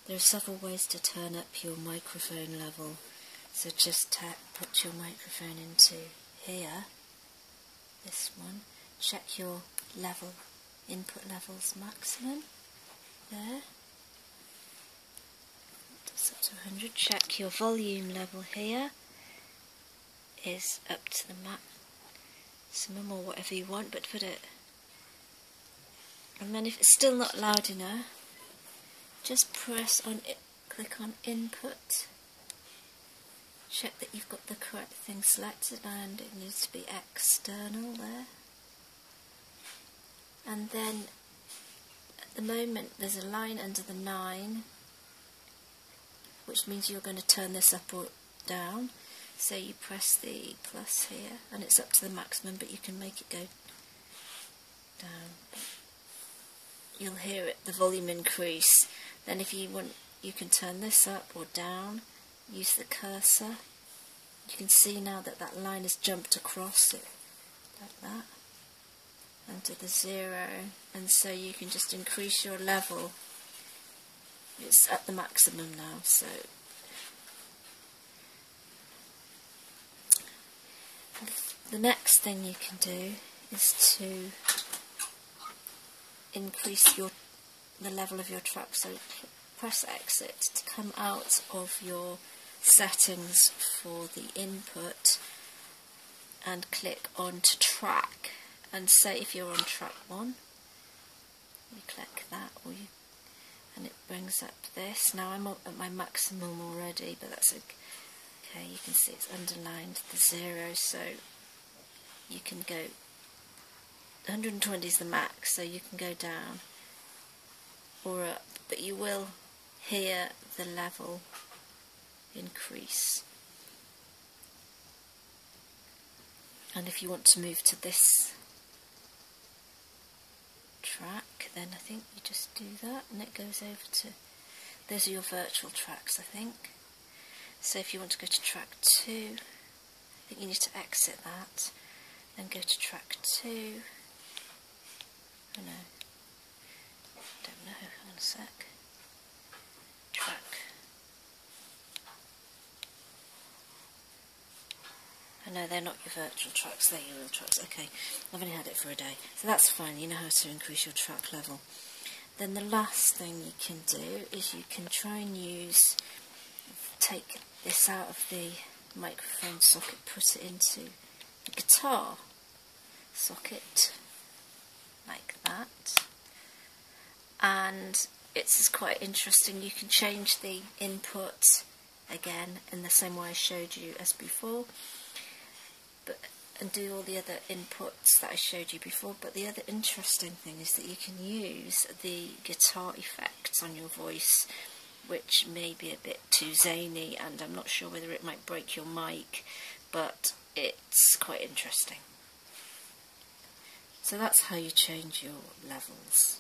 There are several ways to turn up your microphone level. So just put your microphone into here, this one, check your level, input levels maximum, there, that's up to 100, check your volume level here, is up to the maximum or whatever you want, but put it, and then if it's still not loud enough, just press on it, click on input, check that you've got the correct thing selected, and it needs to be external there. And then at the moment there's a line under the 9, which means you're going to turn this up or down. So you press the plus here and it's up to the maximum, but you can make it go down. You'll hear it, the volume increase. Then if you want, you can turn this up or down. Use the cursor. You can see now that that line has jumped across it like that under the 0, and so you can just increase your level. It's at the maximum now, so the next thing you can do is to increase the level of your track. So press exit to come out of your settings for the input and click on to track, and say if you're on track 1, you click that, and it brings up this. Now I'm up at my maximum already, but that's okay. You can see it's underlined the 0, so you can go 120 is the max, so you can go down or up, but you will hear the level increase. And if you want to move to this track, then I think you just do that and it goes over to, those are your virtual tracks, I think. So if you want to go to track 2, I think you need to exit that, then go to track 2. Oh no, don't know, hang on a sec. Track. Oh no, they're not your virtual tracks, they're your real tracks. Okay, I've only had it for a day, so that's fine, you know how to increase your track level. Then the last thing you can do is you can try and take this out of the microphone socket, put it into the guitar socket, like that. And it's quite interesting, you can change the input again in the same way I showed you as before, and do all the other inputs that I showed you before. But the other interesting thing is that you can use the guitar effects on your voice, which may be a bit too zany, and I'm not sure whether it might break your mic, but it's quite interesting. So that's how you change your levels.